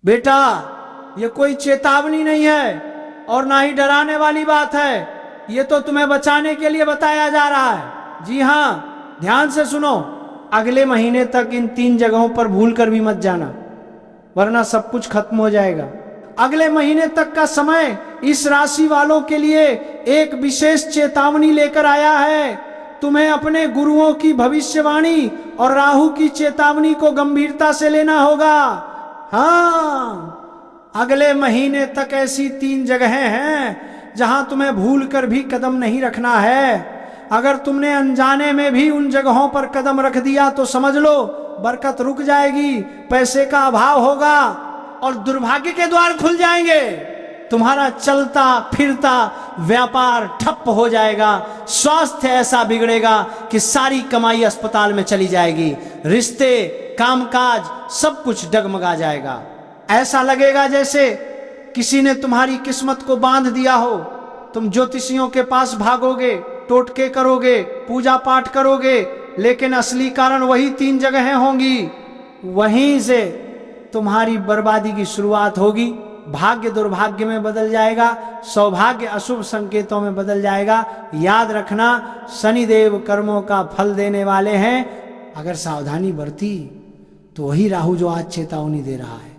बेटा ये कोई चेतावनी नहीं है और ना ही डराने वाली बात है, ये तो तुम्हें बचाने के लिए बताया जा रहा है। जी हाँ, ध्यान से सुनो। अगले महीने तक इन 3 जगहों पर भूल कर भी मत जाना, वरना सब कुछ खत्म हो जाएगा। अगले महीने तक का समय इस राशि वालों के लिए एक विशेष चेतावनी लेकर आया है। तुम्हें अपने गुरुओं की भविष्यवाणी और राहु की चेतावनी को गंभीरता से लेना होगा। हाँ, अगले महीने तक ऐसी 3 जगहें हैं जहां तुम्हें भूल कर भी कदम नहीं रखना है। अगर तुमने अनजाने में भी उन जगहों पर कदम रख दिया तो समझ लो बरकत रुक जाएगी, पैसे का अभाव होगा और दुर्भाग्य के द्वार खुल जाएंगे। तुम्हारा चलता फिरता व्यापार ठप हो जाएगा, स्वास्थ्य ऐसा बिगड़ेगा कि सारी कमाई अस्पताल में चली जाएगी, रिश्ते कामकाज सब कुछ डगमगा जाएगा। ऐसा लगेगा जैसे किसी ने तुम्हारी किस्मत को बांध दिया हो। तुम ज्योतिषियों के पास भागोगे, टोटके करोगे, पूजा पाठ करोगे, लेकिन असली कारण वही 3 जगहें होंगी। वहीं से तुम्हारी बर्बादी की शुरुआत होगी। भाग्य दुर्भाग्य में बदल जाएगा, सौभाग्य अशुभ संकेतों में बदल जाएगा। याद रखना, शनिदेव कर्मों का फल देने वाले हैं। अगर सावधानी बरती तो वही राहु जो आज चेतावनी दे रहा है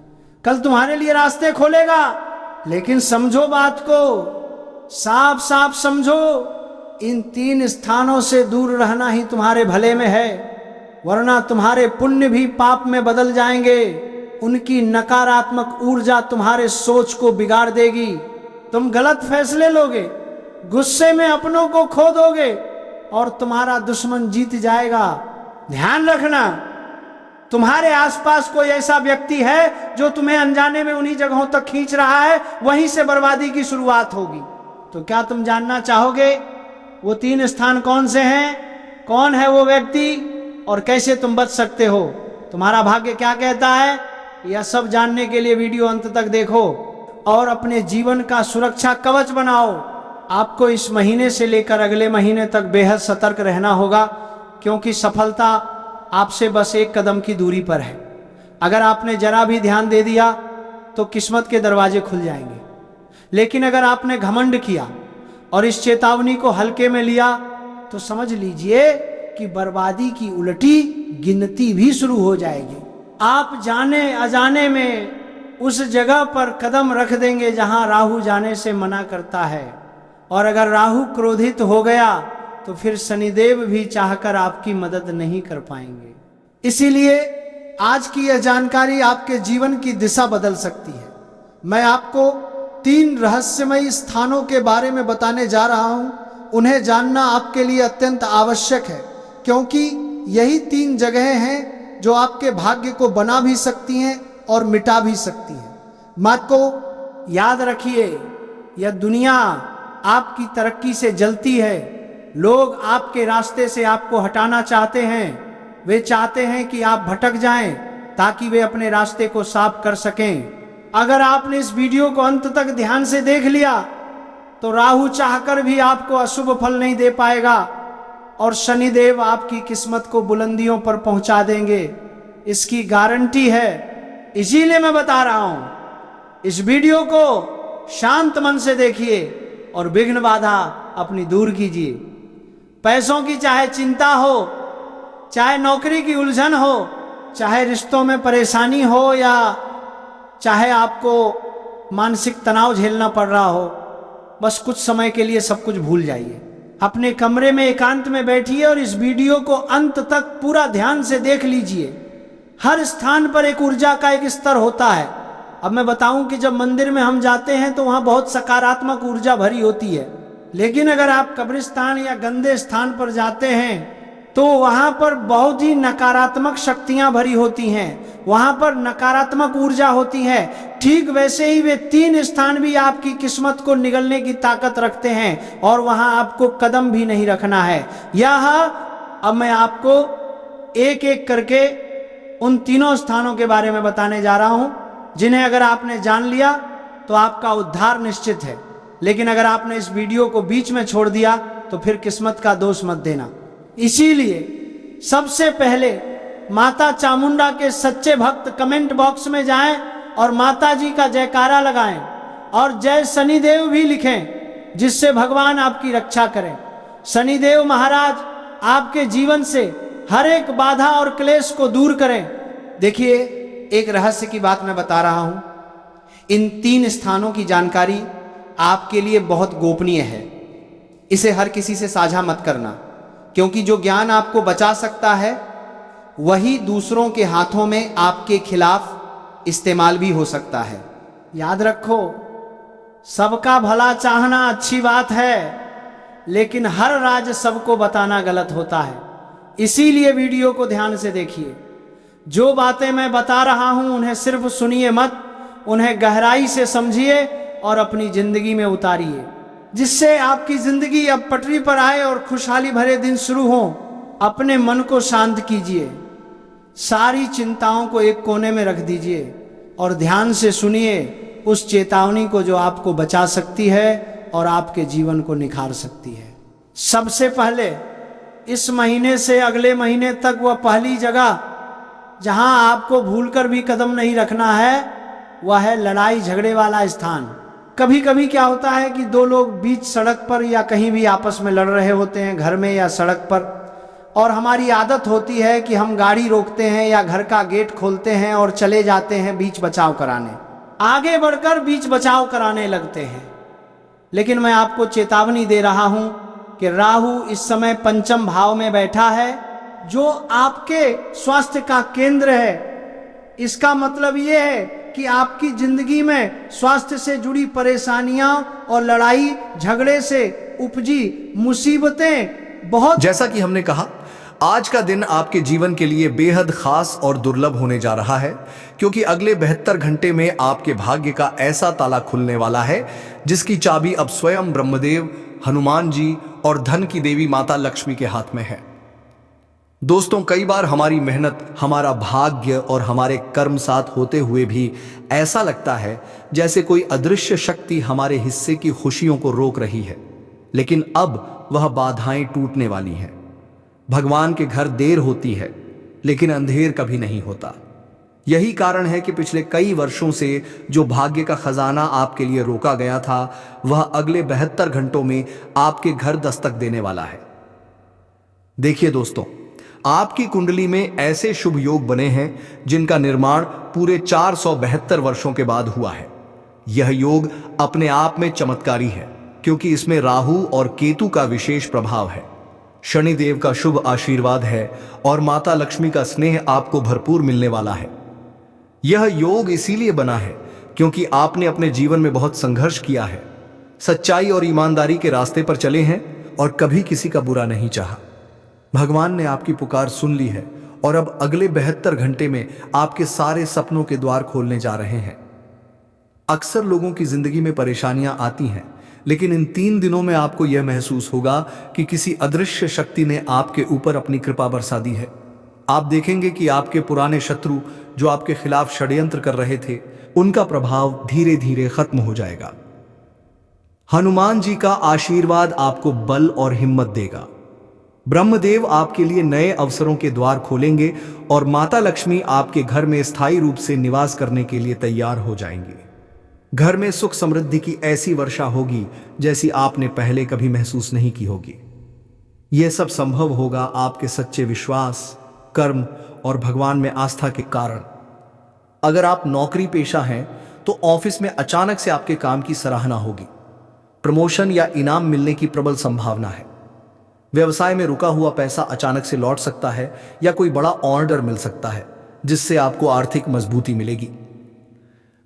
कल तुम्हारे लिए रास्ते खोलेगा। लेकिन समझो बात को, साफ साफ समझो, इन 3 स्थानों से दूर रहना ही तुम्हारे भले में है, वरना तुम्हारे पुण्य भी पाप में बदल जाएंगे। उनकी नकारात्मक ऊर्जा तुम्हारे सोच को बिगाड़ देगी। तुम गलत फैसले लोगे, गुस्से में अपनों को खो दोगे और तुम्हारा दुश्मन जीत जाएगा। ध्यान रखना, तुम्हारे आसपास कोई ऐसा व्यक्ति है जो तुम्हें अनजाने में उन्हीं जगहों तक खींच रहा है, वहीं से बर्बादी की शुरुआत होगी। तो क्या तुम जानना चाहोगे वो 3 स्थान कौन से हैं, कौन है वो व्यक्ति और कैसे तुम बच सकते हो? तुम्हारा भाग्य क्या कहता है, यह सब जानने के लिए वीडियो अंत तक देखो और अपने जीवन का सुरक्षा कवच बनाओ। आपको इस महीने से लेकर अगले महीने तक बेहद सतर्क रहना होगा, क्योंकि सफलता आपसे बस 1 कदम की दूरी पर है। अगर आपने जरा भी ध्यान दे दिया तो किस्मत के दरवाजे खुल जाएंगे। लेकिन अगर आपने घमंड किया और इस चेतावनी को हल्के में लिया तो समझ लीजिए कि बर्बादी की उलटी गिनती भी शुरू हो जाएगी। आप जाने अजाने में उस जगह पर कदम रख देंगे जहां राहु जाने से मना करता है, और अगर राहु क्रोधित हो गया तो फिर शनिदेव भी चाहकर आपकी मदद नहीं कर पाएंगे। इसीलिए आज की यह जानकारी आपके जीवन की दिशा बदल सकती है। मैं आपको 3 रहस्यमयी स्थानों के बारे में बताने जा रहा हूं। उन्हें जानना आपके लिए अत्यंत आवश्यक है, क्योंकि यही 3 जगहें हैं जो आपके भाग्य को बना भी सकती हैं और मिटा भी सकती हैं। बात को याद रखिए, यह दुनिया आपकी तरक्की से जलती है। लोग आपके रास्ते से आपको हटाना चाहते हैं। वे चाहते हैं कि आप भटक जाएं ताकि वे अपने रास्ते को साफ कर सकें। अगर आपने इस वीडियो को अंत तक ध्यान से देख लिया तो राहु चाहकर भी आपको अशुभ फल नहीं दे पाएगा और शनिदेव आपकी किस्मत को बुलंदियों पर पहुंचा देंगे। इसकी गारंटी है। इसीलिए मैं बता रहा हूं, इस वीडियो को शांत मन से देखिए और विघ्न बाधा अपनी दूर कीजिए। पैसों की चाहे चिंता हो, चाहे नौकरी की उलझन हो, चाहे रिश्तों में परेशानी हो, या चाहे आपको मानसिक तनाव झेलना पड़ रहा हो, बस कुछ समय के लिए सब कुछ भूल जाइए। अपने कमरे में एकांत में बैठिए और इस वीडियो को अंत तक पूरा ध्यान से देख लीजिए। हर स्थान पर एक ऊर्जा का एक स्तर होता है। अब मैं बताऊं कि जब मंदिर में हम जाते हैं तो वहां बहुत सकारात्मक ऊर्जा भरी होती है, लेकिन अगर आप कब्रिस्तान या गंदे स्थान पर जाते हैं तो वहां पर बहुत ही नकारात्मक शक्तियां भरी होती हैं, वहां पर नकारात्मक ऊर्जा होती है। ठीक वैसे ही वे 3 स्थान भी आपकी किस्मत को निगलने की ताकत रखते हैं और वहां आपको कदम भी नहीं रखना है। यह अब मैं आपको एक एक करके उन 3 स्थानों के बारे में बताने जा रहा हूं, जिन्हें अगर आपने जान लिया तो आपका उद्धार निश्चित है। लेकिन अगर आपने इस वीडियो को बीच में छोड़ दिया तो फिर किस्मत का दोष मत देना। इसीलिए सबसे पहले माता चामुंडा के सच्चे भक्त कमेंट बॉक्स में जाएं और माता जी का जयकारा लगाएं और जय शनिदेव भी लिखें, जिससे भगवान आपकी रक्षा करें। शनिदेव महाराज आपके जीवन से हर एक बाधा और क्लेश को दूर करें। देखिए, एक रहस्य की बात मैं बता रहा हूं। इन 3 स्थानों की जानकारी आपके लिए बहुत गोपनीय है। इसे हर किसी से साझा मत करना, क्योंकि जो ज्ञान आपको बचा सकता है वही दूसरों के हाथों में आपके खिलाफ इस्तेमाल भी हो सकता है। याद रखो, सबका भला चाहना अच्छी बात है, लेकिन हर राज सबको बताना गलत होता है। इसीलिए वीडियो को ध्यान से देखिए। जो बातें मैं बता रहा हूं उन्हें सिर्फ सुनिए मत, उन्हें गहराई से समझिए और अपनी जिंदगी में उतारिए, जिससे आपकी जिंदगी अब पटरी पर आए और खुशहाली भरे दिन शुरू हो। अपने मन को शांत कीजिए, सारी चिंताओं को एक कोने में रख दीजिए और ध्यान से सुनिए उस चेतावनी को जो आपको बचा सकती है और आपके जीवन को निखार सकती है। सबसे पहले, इस महीने से अगले महीने तक वह पहली जगह जहां आपको भूलकर भी कदम नहीं रखना है, वह है लड़ाई झगड़े वाला स्थान। कभी कभी क्या होता है कि 2 लोग बीच सड़क पर या कहीं भी आपस में लड़ रहे होते हैं, घर में या सड़क पर, और हमारी आदत होती है कि हम गाड़ी रोकते हैं या घर का गेट खोलते हैं और चले जाते हैं बीच बचाव कराने, आगे बढ़कर बीच बचाव कराने लगते हैं। लेकिन मैं आपको चेतावनी दे रहा हूं कि राहु इस समय 5म भाव में बैठा है, जो आपके स्वास्थ्य का केंद्र है। इसका मतलब यह है कि आपकी जिंदगी में स्वास्थ्य से जुड़ी परेशानियां और लड़ाई झगड़े से उपजी मुसीबतें बहुत। जैसा कि हमने कहा, आज का दिन आपके जीवन के लिए बेहद खास और दुर्लभ होने जा रहा है, क्योंकि अगले 72 घंटे में आपके भाग्य का ऐसा ताला खुलने वाला है जिसकी चाबी अब स्वयं ब्रह्मदेव, हनुमान जी और धन की देवी माता लक्ष्मी के हाथ में है। दोस्तों, कई बार हमारी मेहनत, हमारा भाग्य और हमारे कर्म साथ होते हुए भी ऐसा लगता है जैसे कोई अदृश्य शक्ति हमारे हिस्से की खुशियों को रोक रही है। लेकिन अब वह बाधाएं टूटने वाली हैं। भगवान के घर देर होती है, लेकिन अंधेर कभी नहीं होता। यही कारण है कि पिछले कई वर्षों से जो भाग्य का खजाना आपके लिए रोका गया था, वह अगले 72 घंटों में आपके घर दस्तक देने वाला है। देखिए दोस्तों, आपकी कुंडली में ऐसे शुभ योग बने हैं जिनका निर्माण पूरे 472 वर्षों के बाद हुआ है। यह योग अपने आप में चमत्कारी है, क्योंकि इसमें राहु और केतु का विशेष प्रभाव है, शनिदेव का शुभ आशीर्वाद है और माता लक्ष्मी का स्नेह आपको भरपूर मिलने वाला है। यह योग इसीलिए बना है क्योंकि आपने अपने जीवन में बहुत संघर्ष किया है, सच्चाई और ईमानदारी के रास्ते पर चले हैं और कभी किसी का बुरा नहीं चाहा। भगवान ने आपकी पुकार सुन ली है और अब अगले 72 घंटे में आपके सारे सपनों के द्वार खोलने जा रहे हैं। अक्सर लोगों की जिंदगी में परेशानियां आती हैं, लेकिन इन 3 दिनों में आपको यह महसूस होगा कि किसी अदृश्य शक्ति ने आपके ऊपर अपनी कृपा बरसा दी है। आप देखेंगे कि आपके पुराने शत्रु जो आपके खिलाफ षड्यंत्र कर रहे थे, उनका प्रभाव धीरे धीरे खत्म हो जाएगा। हनुमान जी का आशीर्वाद आपको बल और हिम्मत देगा। ब्रह्मदेव आपके लिए नए अवसरों के द्वार खोलेंगे और माता लक्ष्मी आपके घर में स्थायी रूप से निवास करने के लिए तैयार हो जाएंगे। घर में सुख समृद्धि की ऐसी वर्षा होगी जैसी आपने पहले कभी महसूस नहीं की होगी। यह सब संभव होगा आपके सच्चे विश्वास, कर्म और भगवान में आस्था के कारण। अगर आप नौकरी पेशा हैं तो ऑफिस में अचानक से आपके काम की सराहना होगी। प्रमोशन या इनाम मिलने की प्रबल संभावना है। व्यवसाय में रुका हुआ पैसा अचानक से लौट सकता है या कोई बड़ा ऑर्डर मिल सकता है जिससे आपको आर्थिक मजबूती मिलेगी।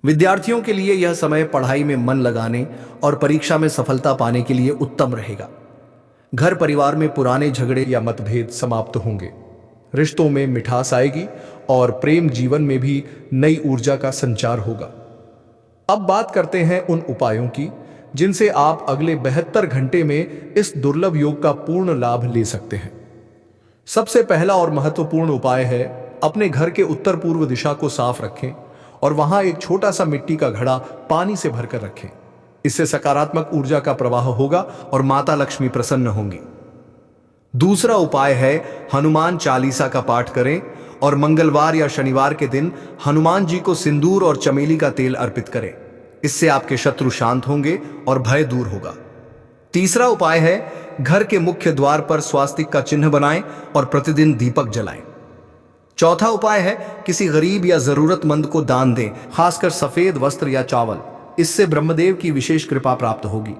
विद्यार्थियों के लिए यह समय पढ़ाई में मन लगाने और परीक्षा में सफलता पाने के लिए उत्तम रहेगा। घर परिवार में पुराने झगड़े या मतभेद समाप्त होंगे। रिश्तों में मिठास आएगी और प्रेम जीवन में भी नई ऊर्जा का संचार होगा। अब बात करते हैं उन उपायों की जिनसे आप अगले 72 घंटे में इस दुर्लभ योग का पूर्ण लाभ ले सकते हैं। सबसे पहला और महत्वपूर्ण उपाय है, अपने घर के उत्तर पूर्व दिशा को साफ रखें और वहां एक छोटा सा मिट्टी का घड़ा पानी से भरकर रखें। इससे सकारात्मक ऊर्जा का प्रवाह होगा और माता लक्ष्मी प्रसन्न होंगी। दूसरा उपाय है, हनुमान चालीसा का पाठ करें और मंगलवार या शनिवार के दिन हनुमान जी को सिंदूर और चमेली का तेल अर्पित करें। इससे आपके शत्रु शांत होंगे और भय दूर होगा। तीसरा उपाय है, घर के मुख्य द्वार पर स्वास्तिक का चिन्ह बनाएं और प्रतिदिन दीपक जलाएं। चौथा उपाय है, किसी गरीब या जरूरतमंद को दान दें, खासकर सफेद वस्त्र या चावल। इससे ब्रह्मदेव की विशेष कृपा प्राप्त होगी।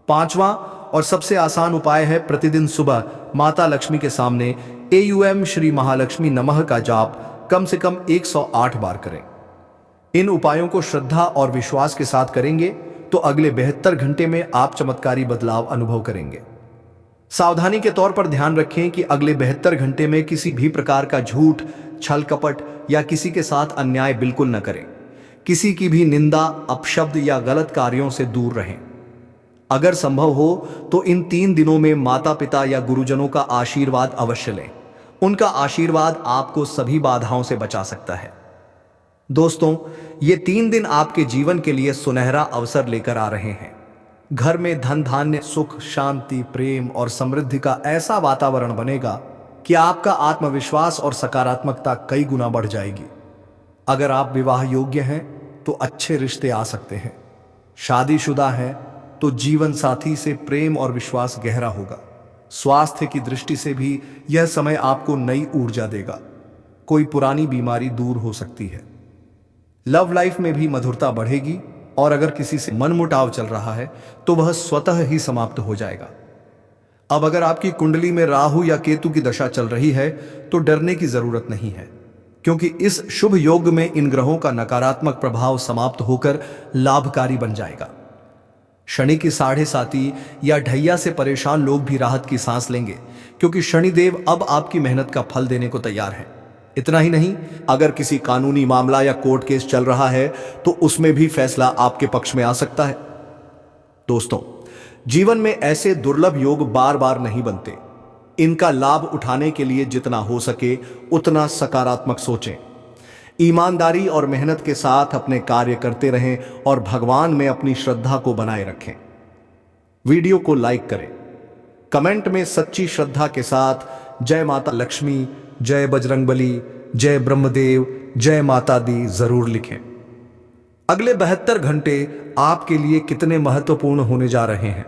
पांचवा और सबसे आसान उपाय है, प्रतिदिन सुबह माता लक्ष्मी के सामने AUM श्री महालक्ष्मी नमः का जाप कम से कम 108 बार करें। इन उपायों को श्रद्धा और विश्वास के साथ करेंगे तो अगले 72 घंटे में आप चमत्कारी बदलाव अनुभव करेंगे। सावधानी के तौर पर ध्यान रखें कि अगले 72 घंटे में किसी भी प्रकार का झूठ, छल कपट या किसी के साथ अन्याय बिल्कुल न करें। किसी की भी निंदा, अपशब्द या गलत कार्यों से दूर रहें। अगर संभव हो तो इन 3 दिनों में माता पिता या गुरुजनों का आशीर्वाद अवश्य लें। उनका आशीर्वाद आपको सभी बाधाओं से बचा सकता है। दोस्तों, ये 3 दिन आपके जीवन के लिए सुनहरा अवसर लेकर आ रहे हैं। घर में धन धान्य, सुख, शांति, प्रेम और समृद्धि का ऐसा वातावरण बनेगा कि आपका आत्मविश्वास और सकारात्मकता कई गुना बढ़ जाएगी। अगर आप विवाह योग्य हैं तो अच्छे रिश्ते आ सकते हैं। शादीशुदा हैं तो जीवन साथी से प्रेम और विश्वास गहरा होगा। स्वास्थ्य की दृष्टि से भी यह समय आपको नई ऊर्जा देगा। कोई पुरानी बीमारी दूर हो सकती है। लव लाइफ में भी मधुरता बढ़ेगी और अगर किसी से मनमुटाव चल रहा है तो वह स्वतः ही समाप्त हो जाएगा। अब अगर आपकी कुंडली में राहु या केतु की दशा चल रही है तो डरने की जरूरत नहीं है, क्योंकि इस शुभ योग में इन ग्रहों का नकारात्मक प्रभाव समाप्त होकर लाभकारी बन जाएगा। शनि की 7.5 या ढैया से परेशान लोग भी राहत की सांस लेंगे, क्योंकि शनिदेव अब आपकी मेहनत का फल देने को तैयार है। इतना ही नहीं, अगर किसी कानूनी मामला या कोर्ट केस चल रहा है तो उसमें भी फैसला आपके पक्ष में आ सकता है। दोस्तों, जीवन में ऐसे दुर्लभ योग बार बार नहीं बनते। इनका लाभ उठाने के लिए जितना हो सके उतना सकारात्मक सोचें। ईमानदारी और मेहनत के साथ अपने कार्य करते रहें और भगवान में अपनी श्रद्धा को बनाए रखें। वीडियो को लाइक करें, कमेंट में सच्ची श्रद्धा के साथ जय माता लक्ष्मी, जय बजरंगबली, जय ब्रह्मदेव, जय माता दी जरूर लिखें। अगले 72 घंटे आपके लिए कितने महत्वपूर्ण होने जा रहे हैं।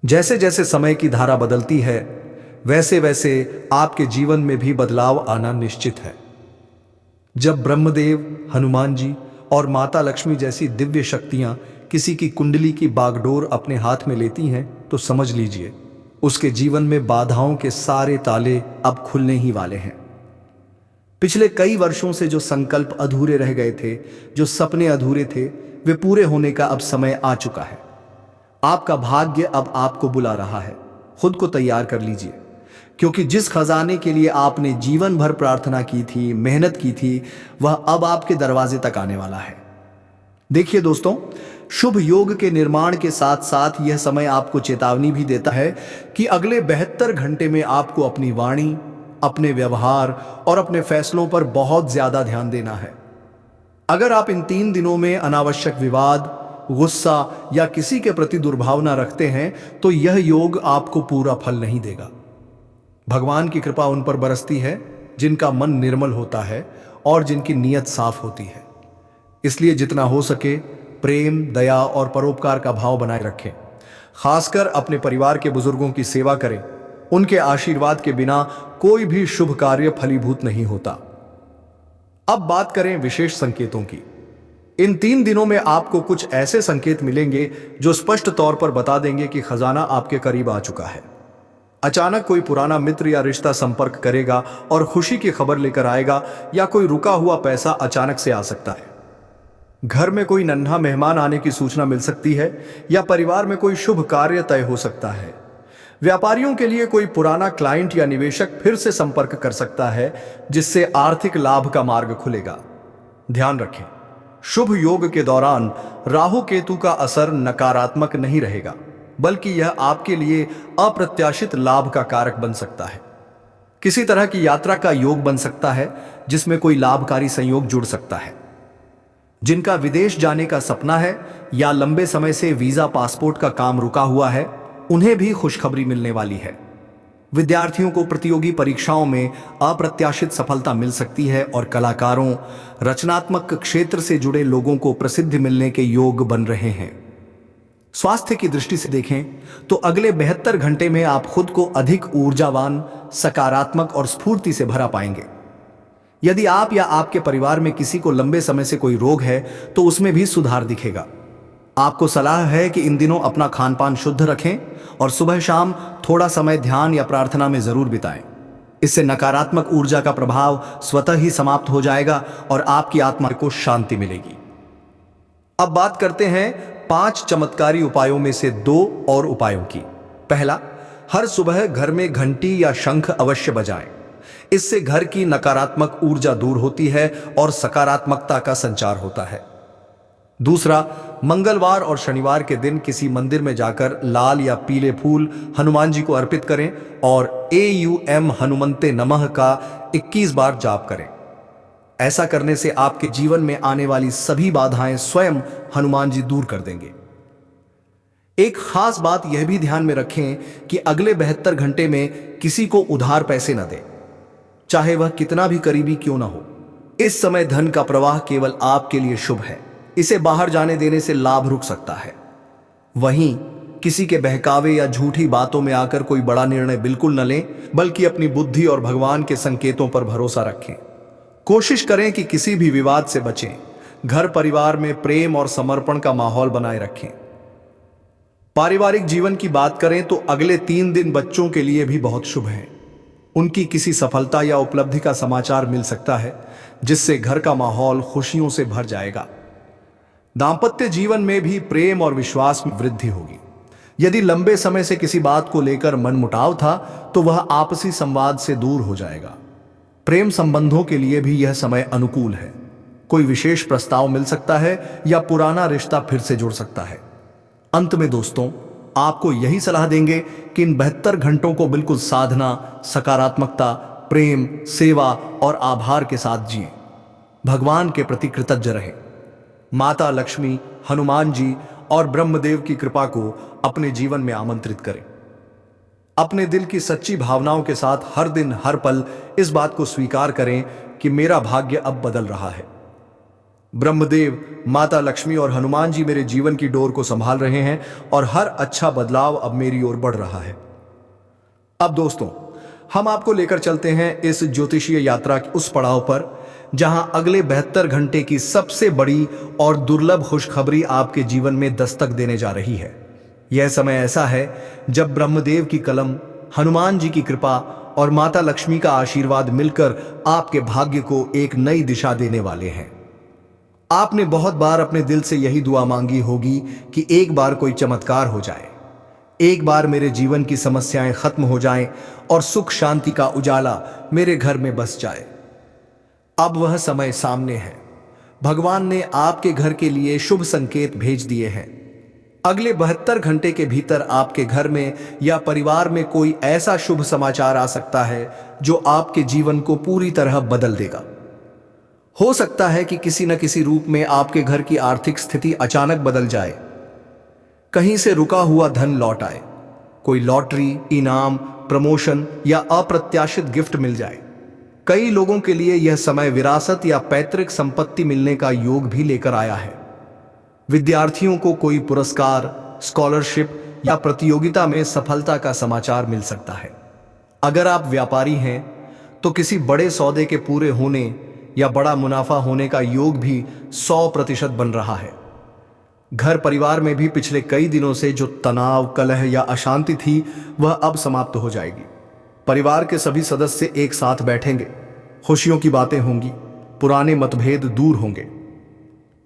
जैसे जैसे समय की धारा बदलती है वैसे वैसे आपके जीवन में भी बदलाव आना निश्चित है। जब ब्रह्मदेव, हनुमान जी और माता लक्ष्मी जैसी दिव्य शक्तियां किसी की कुंडली की बागडोर अपने हाथ में लेती हैं तो समझ लीजिए उसके जीवन में बाधाओं के सारे ताले अब खुलने ही वाले हैं। पिछले कई वर्षों से जो संकल्प अधूरे रह गए थे, जो सपने अधूरे थे, वे पूरे होने का अब समय आ चुका है। आपका भाग्य अब आपको बुला रहा है। खुद को तैयार कर लीजिए, क्योंकि जिस खजाने के लिए आपने जीवन भर प्रार्थना की थी, मेहनत की थी, वह अब आपके दरवाजे तक आने वाला है। देखिए दोस्तों, शुभ योग के निर्माण के साथ साथ यह समय आपको चेतावनी भी देता है कि अगले 72 घंटे में आपको अपनी वाणी, अपने व्यवहार और अपने फैसलों पर बहुत ज्यादा ध्यान देना है। अगर आप इन 3 दिनों में अनावश्यक विवाद, गुस्सा या किसी के प्रति दुर्भावना रखते हैं तो यह योग आपको पूरा फल नहीं देगा। भगवान की कृपा उन पर बरसती है जिनका मन निर्मल होता है और जिनकी नीयत साफ होती है। इसलिए जितना हो सके प्रेम, दया और परोपकार का भाव बनाए रखें। खासकर अपने परिवार के बुजुर्गों की सेवा करें। उनके आशीर्वाद के बिना कोई भी शुभ कार्य फलीभूत नहीं होता। अब बात करें विशेष संकेतों की। इन 3 दिनों में आपको कुछ ऐसे संकेत मिलेंगे जो स्पष्ट तौर पर बता देंगे कि खजाना आपके करीब आ चुका है। अचानक कोई पुराना मित्र या रिश्ता संपर्क करेगा और खुशी की खबर लेकर आएगा, या कोई रुका हुआ पैसा अचानक से आ सकता है। घर में कोई नन्हा मेहमान आने की सूचना मिल सकती है, या परिवार में कोई शुभ कार्य तय हो सकता है। व्यापारियों के लिए कोई पुराना क्लाइंट या निवेशक फिर से संपर्क कर सकता है, जिससे आर्थिक लाभ का मार्ग खुलेगा। ध्यान रखें, शुभ योग के दौरान राहु केतु का असर नकारात्मक नहीं रहेगा, बल्कि यह आपके लिए अप्रत्याशित लाभ का कारक बन सकता है। किसी तरह की यात्रा का योग बन सकता है जिसमें कोई लाभकारी संयोग जुड़ सकता है। जिनका विदेश जाने का सपना है या लंबे समय से वीजा पासपोर्ट का काम रुका हुआ है, उन्हें भी खुशखबरी मिलने वाली है। विद्यार्थियों को प्रतियोगी परीक्षाओं में अप्रत्याशित सफलता मिल सकती है और कलाकारों, रचनात्मक क्षेत्र से जुड़े लोगों को प्रसिद्धि मिलने के योग बन रहे हैं। स्वास्थ्य की दृष्टि से देखें तो अगले 72 घंटे में आप खुद को अधिक ऊर्जावान, सकारात्मक और स्फूर्ति से भरा पाएंगे। यदि आप या आपके परिवार में किसी को लंबे समय से कोई रोग है तो उसमें भी सुधार दिखेगा। आपको सलाह है कि इन दिनों अपना खान पान शुद्ध रखें और सुबह शाम थोड़ा समय ध्यान या प्रार्थना में जरूर बिताएं। इससे नकारात्मक ऊर्जा का प्रभाव स्वतः ही समाप्त हो जाएगा और आपकी आत्मा को शांति मिलेगी। अब बात करते हैं 5 चमत्कारी उपायों में से 2 और उपायों की। पहला, हर सुबह घर में घंटी या शंख अवश्य बजाएं। इससे घर की नकारात्मक ऊर्जा दूर होती है और सकारात्मकता का संचार होता है। दूसरा, मंगलवार और शनिवार के दिन किसी मंदिर में जाकर लाल या पीले फूल हनुमान जी को अर्पित करें और AUM हनुमंते नमः का 21 बार जाप करें। ऐसा करने से आपके जीवन में आने वाली सभी बाधाएं स्वयं हनुमान जी दूर कर देंगे। एक खास बात यह भी ध्यान में रखें कि अगले 72 घंटे में किसी को उधार पैसे न दें, चाहे वह कितना भी करीबी क्यों ना हो। इस समय धन का प्रवाह केवल आपके लिए शुभ है, इसे बाहर जाने देने से लाभ रुक सकता है। वहीं किसी के बहकावे या झूठी बातों में आकर कोई बड़ा निर्णय बिल्कुल न लें, बल्कि अपनी बुद्धि और भगवान के संकेतों पर भरोसा रखें। कोशिश करें कि किसी भी विवाद से बचें। घर परिवार में प्रेम और समर्पण का माहौल बनाए रखें। पारिवारिक जीवन की बात करें तो अगले 3 दिन बच्चों के लिए भी बहुत शुभ हैं। उनकी किसी सफलता या उपलब्धि का समाचार मिल सकता है, जिससे घर का माहौल खुशियों से भर जाएगा। दांपत्य जीवन में भी प्रेम और विश्वास में वृद्धि होगी। यदि लंबे समय से किसी बात को लेकर मनमुटाव था तो वह आपसी संवाद से दूर हो जाएगा। प्रेम संबंधों के लिए भी यह समय अनुकूल है। कोई विशेष प्रस्ताव मिल सकता है या पुराना रिश्ता फिर से जुड़ सकता है। अंत में दोस्तों, आपको यही सलाह देंगे कि इन 72 घंटों को बिल्कुल साधना, सकारात्मकता, प्रेम, सेवा और आभार के साथ जिएं। भगवान के प्रति कृतज्ञ रहें। माता लक्ष्मी, हनुमान जी और ब्रह्मदेव की कृपा को अपने जीवन में आमंत्रित करें। अपने दिल की सच्ची भावनाओं के साथ हर दिन हर पल इस बात को स्वीकार करें कि मेरा भाग्य अब बदल रहा है। ब्रह्मदेव, माता लक्ष्मी और हनुमान जी मेरे जीवन की डोर को संभाल रहे हैं और हर अच्छा बदलाव अब मेरी ओर बढ़ रहा है। अब दोस्तों, हम आपको लेकर चलते हैं इस ज्योतिषीय यात्रा के उस पड़ाव पर जहां अगले 72 घंटे की सबसे बड़ी और दुर्लभ खुशखबरी आपके जीवन में दस्तक देने जा रही है। यह समय ऐसा है जब ब्रह्मदेव की कलम, हनुमान जी की कृपा और माता लक्ष्मी का आशीर्वाद मिलकर आपके भाग्य को एक नई दिशा देने वाले हैं। आपने बहुत बार अपने दिल से यही दुआ मांगी होगी कि एक बार कोई चमत्कार हो जाए, एक बार मेरे जीवन की समस्याएं खत्म हो जाएं और सुख शांति का उजाला मेरे घर में बस जाए। अब वह समय सामने है। भगवान ने आपके घर के लिए शुभ संकेत भेज दिए हैं। अगले 72 घंटे के भीतर आपके घर में या परिवार में कोई ऐसा शुभ समाचार आ सकता है जो आपके जीवन को पूरी तरह बदल देगा। हो सकता है कि किसी न किसी रूप में आपके घर की आर्थिक स्थिति अचानक बदल जाए, कहीं से रुका हुआ धन लौट आए, कोई लॉटरी, इनाम, प्रमोशन या अप्रत्याशित गिफ्ट मिल जाए। कई लोगों के लिए यह समय विरासत या पैतृक संपत्ति मिलने का योग भी लेकर आया है। विद्यार्थियों को कोई पुरस्कार, स्कॉलरशिप या प्रतियोगिता में सफलता का समाचार मिल सकता है। अगर आप व्यापारी हैं तो किसी बड़े सौदे के पूरे होने या बड़ा मुनाफा होने का योग भी 100% बन रहा है। घर परिवार में भी पिछले कई दिनों से जो तनाव, कलह या अशांति थी वह अब समाप्त हो जाएगी। परिवार के सभी सदस्य एक साथ बैठेंगे, खुशियों की बातें होंगी, पुराने मतभेद दूर होंगे।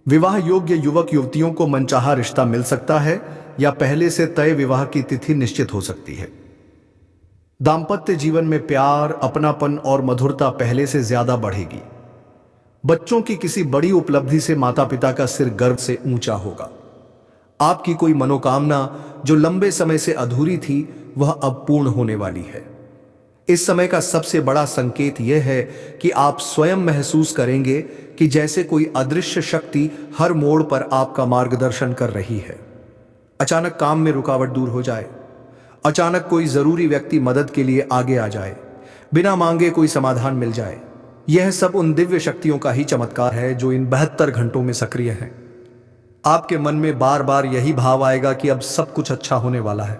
विवाह योग्य युवक युवतियों को मनचाहा रिश्ता मिल सकता है या पहले से तय विवाह की तिथि निश्चित हो सकती है। दांपत्य जीवन में प्यार, अपनापन और मधुरता पहले से ज्यादा बढ़ेगी। बच्चों की किसी बड़ी उपलब्धि से माता पिता का सिर गर्व से ऊंचा होगा। आपकी कोई मनोकामना जो लंबे समय से अधूरी थी वह अब पूर्ण होने वाली है। इस समय का सबसे बड़ा संकेत यह है कि आप स्वयं महसूस करेंगे कि जैसे कोई अदृश्य शक्ति हर मोड़ पर आपका मार्गदर्शन कर रही है। अचानक काम में रुकावट दूर हो जाए, अचानक कोई जरूरी व्यक्ति मदद के लिए आगे आ जाए, बिना मांगे कोई समाधान मिल जाए। यह सब उन दिव्य शक्तियों का ही चमत्कार है जो इन 72 घंटों में सक्रिय हैं। आपके मन में बार बार यही भाव आएगा कि अब सब कुछ अच्छा होने वाला है।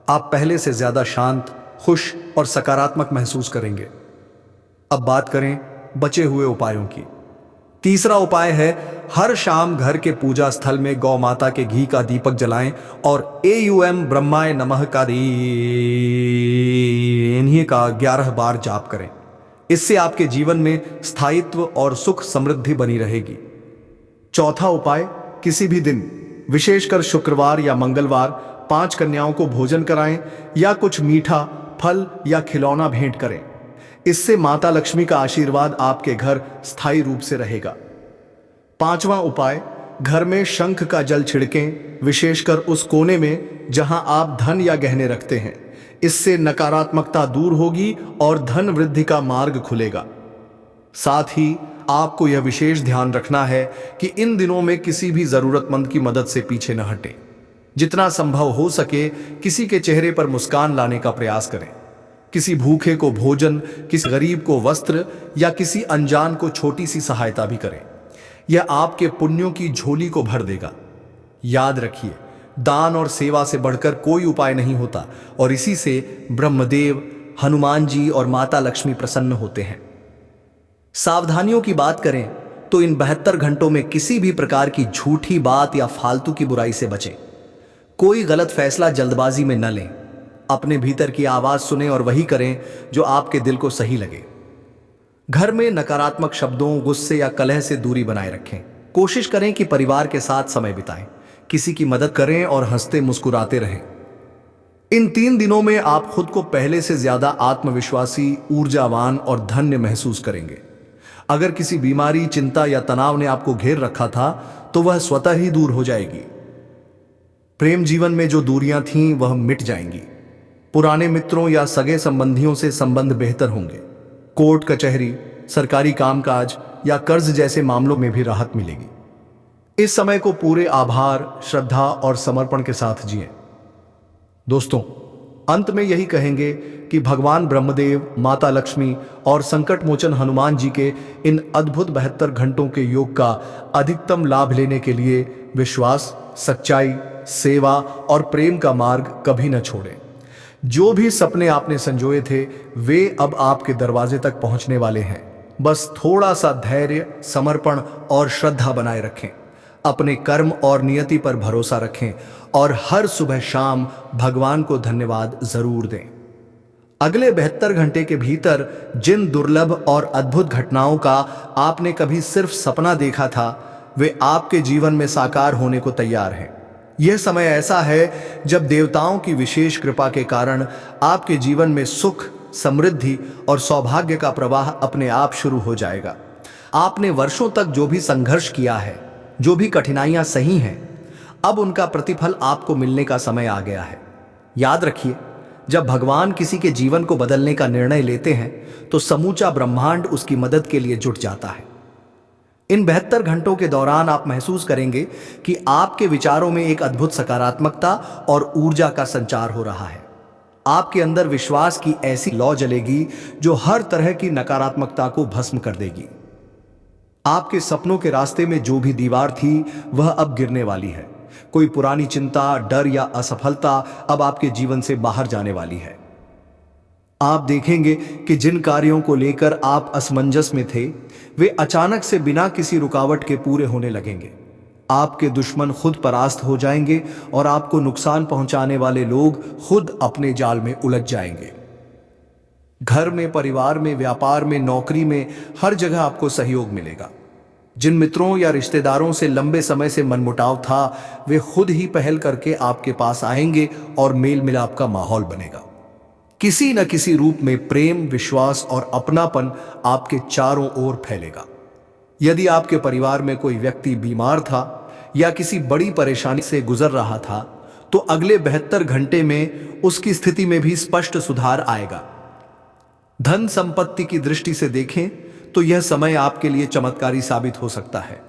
आप पहले से ज्यादा शांत, खुश और सकारात्मक महसूस करेंगे। अब बात करें बचे हुए उपायों की। तीसरा उपाय है, हर शाम घर के पूजा स्थल में गौ माता के घी का दीपक जलाएं और AUM ब्रह्माय नमः का इन्हीं का 11 बार जाप करें। इससे आपके जीवन में स्थायित्व और सुख समृद्धि बनी रहेगी। चौथा उपाय, किसी भी दिन, विशेषकर शुक्रवार या मंगलवार, 5 कन्याओं को भोजन कराएं या कुछ मीठा, फल या खिलौना भेंट करें। इससे माता लक्ष्मी का आशीर्वाद आपके घर स्थायी रूप से रहेगा। पांचवा उपाय, घर में शंख का जल छिड़कें, विशेषकर उस कोने में जहां आप धन या गहने रखते हैं। इससे नकारात्मकता दूर होगी और धन वृद्धि का मार्ग खुलेगा। साथ ही आपको यह विशेष ध्यान रखना है कि इन दिनों में किसी भी जरूरतमंद की मदद से पीछे न हटें। जितना संभव हो सके किसी के चेहरे पर मुस्कान लाने का प्रयास करें। किसी भूखे को भोजन, किसी गरीब को वस्त्र या किसी अनजान को छोटी सी सहायता भी करें। यह आपके पुण्यों की झोली को भर देगा। याद रखिए, दान और सेवा से बढ़कर कोई उपाय नहीं होता और इसी से ब्रह्मदेव, हनुमान जी और माता लक्ष्मी प्रसन्न होते हैं। सावधानियों की बात करें तो इन 72 घंटों में किसी भी प्रकार की झूठी बात या फालतू की बुराई से बचें। कोई गलत फैसला जल्दबाजी में न लें। अपने भीतर की आवाज सुनें और वही करें जो आपके दिल को सही लगे। घर में नकारात्मक शब्दों, गुस्से या कलह से दूरी बनाए रखें। कोशिश करें कि परिवार के साथ समय बिताएं, किसी की मदद करें और हंसते मुस्कुराते रहें। इन 3 दिनों में आप खुद को पहले से ज्यादा आत्मविश्वासी, ऊर्जावान और धन्य महसूस करेंगे। अगर किसी बीमारी, चिंता या तनाव ने आपको घेर रखा था तो वह स्वतः ही दूर हो जाएगी। प्रेम जीवन में जो दूरियां थीं वह मिट जाएंगी। पुराने मित्रों या सगे संबंधियों से संबंध बेहतर होंगे। कोर्ट कचहरी, सरकारी कामकाज या कर्ज जैसे मामलों में भी राहत मिलेगी। इस समय को पूरे आभार, श्रद्धा और समर्पण के साथ जिएं। दोस्तों, अंत में यही कहेंगे कि भगवान ब्रह्मदेव, माता लक्ष्मी और संकट मोचन हनुमान जी के इन अद्भुत 72 घंटों के योग का अधिकतम लाभ लेने के लिए विश्वास, सच्चाई, सेवा और प्रेम का मार्ग कभी न छोड़ें। जो भी सपने आपने संजोए थे वे अब आपके दरवाजे तक पहुंचने वाले हैं। बस थोड़ा सा धैर्य, समर्पण और श्रद्धा बनाए रखें। अपने कर्म और नियति पर भरोसा रखें और हर सुबह शाम भगवान को धन्यवाद जरूर दें। अगले 72 घंटे के भीतर जिन दुर्लभ और अद्भुत घटनाओं का आपने कभी सिर्फ सपना देखा था वे आपके जीवन में साकार होने को तैयार हैं। यह समय ऐसा है जब देवताओं की विशेष कृपा के कारण आपके जीवन में सुख, समृद्धि और सौभाग्य का प्रवाह अपने आप शुरू हो जाएगा। आपने वर्षों तक जो भी संघर्ष किया है, जो भी कठिनाइयां सही हैं, अब उनका प्रतिफल आपको मिलने का समय आ गया है। याद रखिए, जब भगवान किसी के जीवन को बदलने का निर्णय लेते हैं तो समूचा ब्रह्मांड उसकी मदद के लिए जुट जाता है। इन 72 घंटों के दौरान आप महसूस करेंगे कि आपके विचारों में एक अद्भुत सकारात्मकता और ऊर्जा का संचार हो रहा है। आपके अंदर विश्वास की ऐसी लौ जलेगी जो हर तरह की नकारात्मकता को भस्म कर देगी। आपके सपनों के रास्ते में जो भी दीवार थी वह अब गिरने वाली है। कोई पुरानी चिंता, डर या असफलता अब आपके जीवन से बाहर जाने वाली है। आप देखेंगे कि जिन कार्यों को लेकर आप असमंजस में थे वे अचानक से बिना किसी रुकावट के पूरे होने लगेंगे। आपके दुश्मन खुद परास्त हो जाएंगे और आपको नुकसान पहुंचाने वाले लोग खुद अपने जाल में उलझ जाएंगे। घर में, परिवार में, व्यापार में, नौकरी में, हर जगह आपको सहयोग मिलेगा। जिन मित्रों या रिश्तेदारों से लंबे समय से मनमुटाव था वे खुद ही पहल करके आपके पास आएंगे और मेल मिलाप का माहौल बनेगा। किसी न किसी रूप में प्रेम, विश्वास और अपनापन आपके चारों ओर फैलेगा। यदि आपके परिवार में कोई व्यक्ति बीमार था या किसी बड़ी परेशानी से गुजर रहा था तो अगले 72 घंटे में उसकी स्थिति में भी स्पष्ट सुधार आएगा। धन संपत्ति की दृष्टि से देखें तो यह समय आपके लिए चमत्कारी साबित हो सकता है।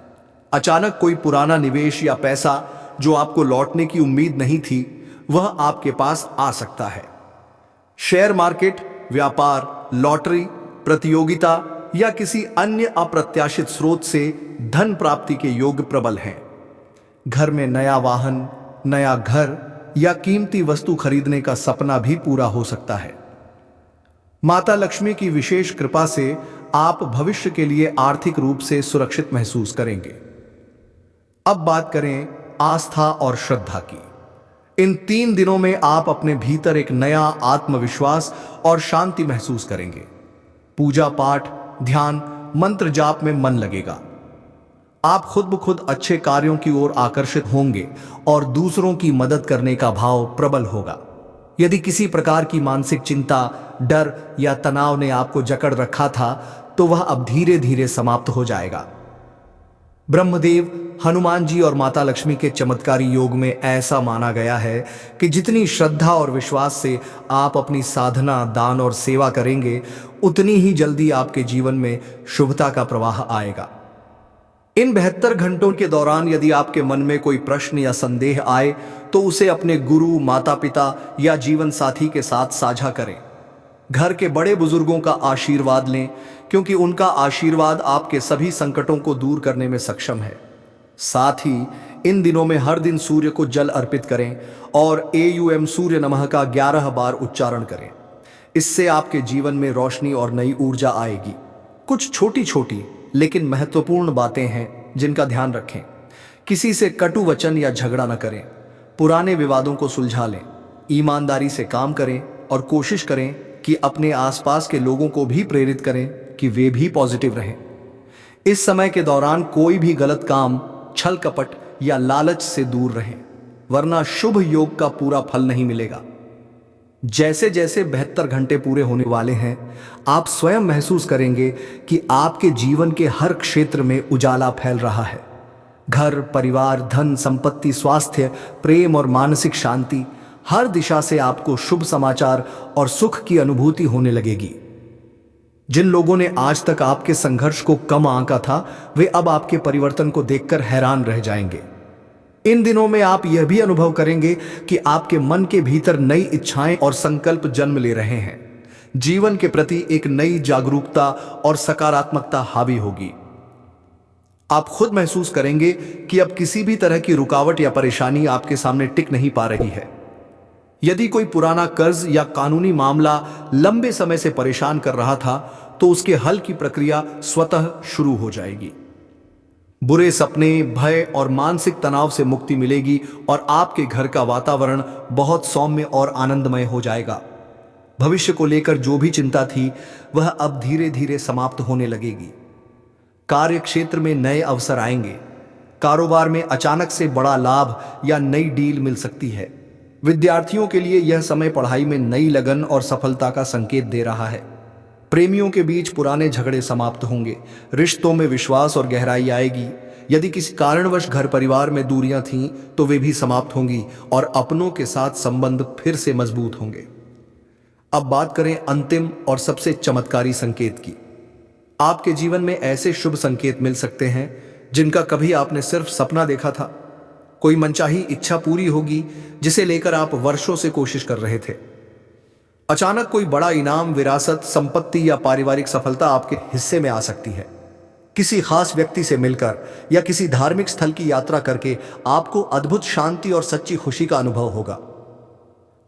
अचानक कोई पुराना निवेश या पैसा जो आपको लौटने की उम्मीद नहीं थी वह आपके पास आ सकता है। शेयर मार्केट, व्यापार, लॉटरी, प्रतियोगिता या किसी अन्य अप्रत्याशित स्रोत से धन प्राप्ति के योग प्रबल हैं। घर में नया वाहन, नया घर या कीमती वस्तु खरीदने का सपना भी पूरा हो सकता है। माता लक्ष्मी की विशेष कृपा से आप भविष्य के लिए आर्थिक रूप से सुरक्षित महसूस करेंगे। अब बात करें आस्था और श्रद्धा की। इन 3 दिनों में आप अपने भीतर एक नया आत्मविश्वास और शांति महसूस करेंगे। पूजा पाठ, ध्यान, मंत्र जाप में मन लगेगा। आप खुद ब खुद अच्छे कार्यों की ओर आकर्षित होंगे और दूसरों की मदद करने का भाव प्रबल होगा। यदि किसी प्रकार की मानसिक चिंता, डर या तनाव ने आपको जकड़ रखा था तो वह अब धीरे धीरे समाप्त हो जाएगा। ब्रह्मदेव, हनुमान जी और माता लक्ष्मी के चमत्कारी योग में ऐसा माना गया है कि जितनी श्रद्धा और विश्वास से आप अपनी साधना, दान और सेवा करेंगे, उतनी ही जल्दी आपके जीवन में शुभता का प्रवाह आएगा। इन 72 घंटों के दौरान यदि आपके मन में कोई प्रश्न या संदेह आए तो उसे अपने गुरु, माता पिता या जीवन साथी के साथ साझा करें। घर के बड़े बुजुर्गों का आशीर्वाद लें, क्योंकि उनका आशीर्वाद आपके सभी संकटों को दूर करने में सक्षम है। साथ ही इन दिनों में हर दिन सूर्य को जल अर्पित करें और AUM सूर्य नमः का 11 बार उच्चारण करें। इससे आपके जीवन में रोशनी और नई ऊर्जा आएगी। कुछ छोटी छोटी लेकिन महत्वपूर्ण बातें हैं जिनका ध्यान रखें। किसी से कटु वचन या झगड़ा न करें। पुराने विवादों को सुलझा लें। ईमानदारी से काम करें और कोशिश करें कि अपने आसपास के लोगों को भी प्रेरित करें कि वे भी पॉजिटिव रहें। इस समय के दौरान कोई भी गलत काम, छल कपट या लालच से दूर रहें, वरना शुभ योग का पूरा फल नहीं मिलेगा। जैसे जैसे 72 घंटे पूरे होने वाले हैं, आप स्वयं महसूस करेंगे कि आपके जीवन के हर क्षेत्र में उजाला फैल रहा है। घर, परिवार, धन, संपत्ति, स्वास्थ्य, प्रेम और मानसिक शांति, हर दिशा से आपको शुभ समाचार और सुख की अनुभूति होने लगेगी। जिन लोगों ने आज तक आपके संघर्ष को कम आंका था, वे अब आपके परिवर्तन को देखकर हैरान रह जाएंगे। इन दिनों में आप यह भी अनुभव करेंगे कि आपके मन के भीतर नई इच्छाएं और संकल्प जन्म ले रहे हैं। जीवन के प्रति एक नई जागरूकता और सकारात्मकता हावी होगी। आप खुद महसूस करेंगे कि अब किसी भी तरह की रुकावट या परेशानी आपके सामने टिक नहीं पा रही है। यदि कोई पुराना कर्ज या कानूनी मामला लंबे समय से परेशान कर रहा था, तो उसके हल की प्रक्रिया स्वतः शुरू हो जाएगी। बुरे सपने, भय और मानसिक तनाव से मुक्ति मिलेगी और आपके घर का वातावरण बहुत सौम्य और आनंदमय हो जाएगा। भविष्य को लेकर जो भी चिंता थी, वह अब धीरे धीरे समाप्त होने लगेगी। कार्य क्षेत्र में नए अवसर आएंगे। कारोबार में अचानक से बड़ा लाभ या नई डील मिल सकती है। विद्यार्थियों के लिए यह समय पढ़ाई में नई लगन और सफलता का संकेत दे रहा है। प्रेमियों के बीच पुराने झगड़े समाप्त होंगे। रिश्तों में विश्वास और गहराई आएगी। यदि किसी कारणवश घर परिवार में दूरियां थीं, तो वे भी समाप्त होंगी और अपनों के साथ संबंध फिर से मजबूत होंगे। अब बात करें अंतिम और सबसे चमत्कारी संकेत की। आपके जीवन में ऐसे शुभ संकेत मिल सकते हैं जिनका कभी आपने सिर्फ सपना देखा था। कोई मनचाही इच्छा पूरी होगी जिसे लेकर आप वर्षों से कोशिश कर रहे थे। अचानक कोई बड़ा इनाम, विरासत, संपत्ति या पारिवारिक सफलता आपके हिस्से में आ सकती है। किसी खास व्यक्ति से मिलकर या किसी धार्मिक स्थल की यात्रा करके आपको अद्भुत शांति और सच्ची खुशी का अनुभव होगा।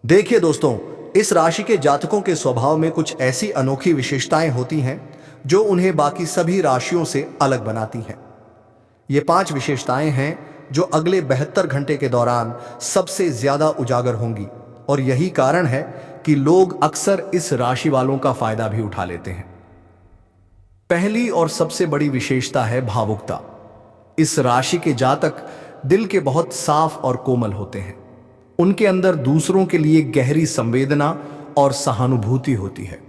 देखिए दोस्तों, इस राशि के जातकों के स्वभाव में कुछ ऐसी अनोखी विशेषताएं होती हैं जो उन्हें बाकी सभी राशियों से अलग बनाती हैं। ये 5 विशेषताएं हैं जो अगले 72 घंटे के दौरान सबसे ज्यादा उजागर होंगी, और यही कारण है कि लोग अक्सर इस राशि वालों का फायदा भी उठा लेते हैं। पहली और सबसे बड़ी विशेषता है भावुकता। इस राशि के जातक दिल के बहुत साफ और कोमल होते हैं। उनके अंदर दूसरों के लिए गहरी संवेदना और सहानुभूति होती है।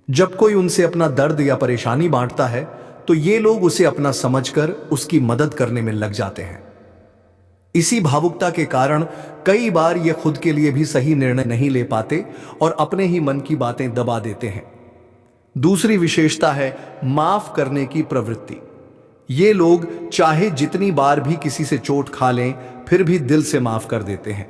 जब कोई उनसे अपना दर्द या परेशानी बांटता है, तो ये लोग उसे अपना समझकर उसकी मदद करने में लग जाते हैं। इसी भावुकता के कारण कई बार ये खुद के लिए भी सही निर्णय नहीं ले पाते और अपने ही मन की बातें दबा देते हैं। दूसरी विशेषता है माफ करने की प्रवृत्ति। ये लोग चाहे जितनी बार भी किसी से चोट खा लें, फिर भी दिल से माफ कर देते हैं।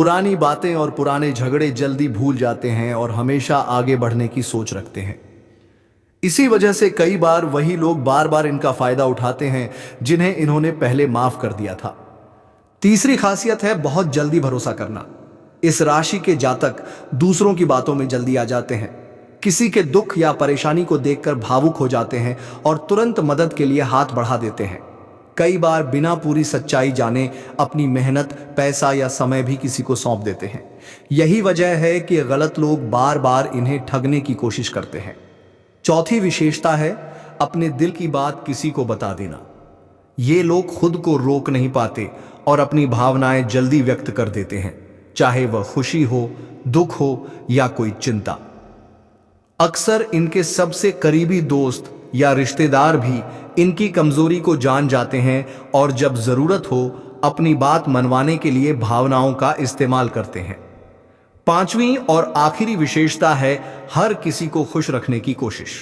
पुरानी बातें और पुराने झगड़े जल्दी भूल जाते हैं और हमेशा आगे बढ़ने की सोच रखते हैं। इसी वजह से कई बार वही लोग बार बार इनका फायदा उठाते हैं जिन्हें इन्होंने पहले माफ कर दिया था। तीसरी खासियत है बहुत जल्दी भरोसा करना। इस राशि के जातक दूसरों की बातों में जल्दी आ जाते हैं, किसी के दुख या परेशानी को देखकर भावुक हो जाते हैं और तुरंत मदद के लिए हाथ बढ़ा देते हैं। कई बार बिना पूरी सच्चाई जाने अपनी मेहनत, पैसा या समय भी किसी को सौंप देते हैं। यही वजह है कि गलत लोग बार बार इन्हें ठगने की कोशिश करते हैं। चौथी विशेषता है अपने दिल की बात किसी को बता देना। ये लोग खुद को रोक नहीं पाते और अपनी भावनाएं जल्दी व्यक्त कर देते हैं, चाहे वह खुशी हो, दुख हो या कोई चिंता। अक्सर इनके सबसे करीबी दोस्त या रिश्तेदार भी इनकी कमजोरी को जान जाते हैं और जब जरूरत हो अपनी बात मनवाने के लिए भावनाओं का इस्तेमाल करते हैं। पांचवी और आखिरी विशेषता है हर किसी को खुश रखने की कोशिश।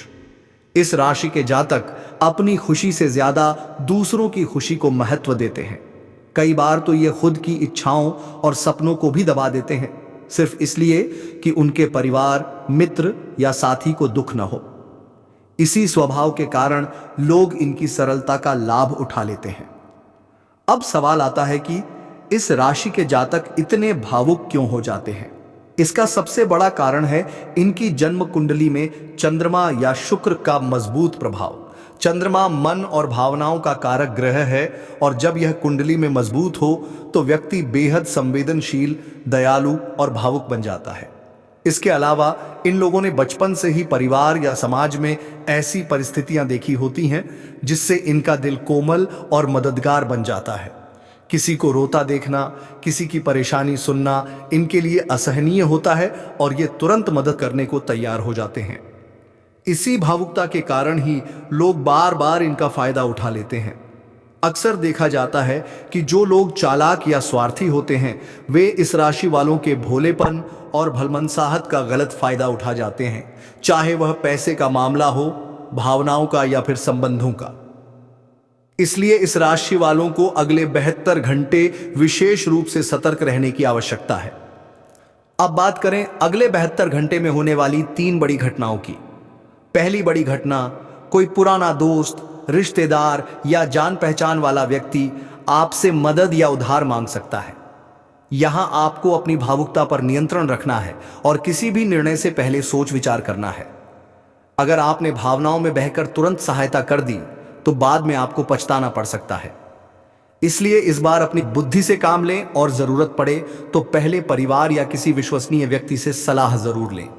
इस राशि के जातक अपनी खुशी से ज्यादा दूसरों की खुशी को महत्व देते हैं। कई बार तो ये खुद की इच्छाओं और सपनों को भी दबा देते हैं, सिर्फ इसलिए कि उनके परिवार, मित्र या साथी को दुख न हो। इसी स्वभाव के कारण लोग इनकी सरलता का लाभ उठा लेते हैं। अब सवाल आता है कि इस राशि के जातक इतने भावुक क्यों हो जाते हैं? इसका सबसे बड़ा कारण है इनकी जन्म कुंडली में चंद्रमा या शुक्र का मजबूत प्रभाव। चंद्रमा मन और भावनाओं का कारक ग्रह है और जब यह कुंडली में मजबूत हो तो व्यक्ति बेहद संवेदनशील, दयालु और भावुक बन जाता है। इसके अलावा इन लोगों ने बचपन से ही परिवार या समाज में ऐसी परिस्थितियां देखी होती हैं जिससे इनका दिल कोमल और मददगार बन जाता है। किसी को रोता देखना, किसी की परेशानी सुनना इनके लिए असहनीय होता है और ये तुरंत मदद करने को तैयार हो जाते हैं। इसी भावुकता के कारण ही लोग बार बार इनका फायदा उठा लेते हैं। अक्सर देखा जाता है कि जो लोग चालाक या स्वार्थी होते हैं वे इस राशि वालों के भोलेपन और भलमनसाहत का गलत फायदा उठा जाते हैं, चाहे वह पैसे का मामला हो, भावनाओं का या फिर संबंधों का। इसलिए इस राशि वालों को अगले 72 घंटे विशेष रूप से सतर्क रहने की आवश्यकता है। अब बात करें अगले 72 घंटे में होने वाली 3 बड़ी घटनाओं की। पहली बड़ी घटना, कोई पुराना दोस्त, रिश्तेदार या जान पहचान वाला व्यक्ति आपसे मदद या उधार मांग सकता है। यहां आपको अपनी भावुकता पर नियंत्रण रखना है और किसी भी निर्णय से पहले सोच विचार करना है। अगर आपने भावनाओं में बहकर तुरंत सहायता कर दी तो बाद में आपको पछताना पड़ सकता है। इसलिए इस बार अपनी बुद्धि से काम लें और जरूरत पड़े तो पहले परिवार या किसी विश्वसनीय व्यक्ति से सलाह जरूर लें।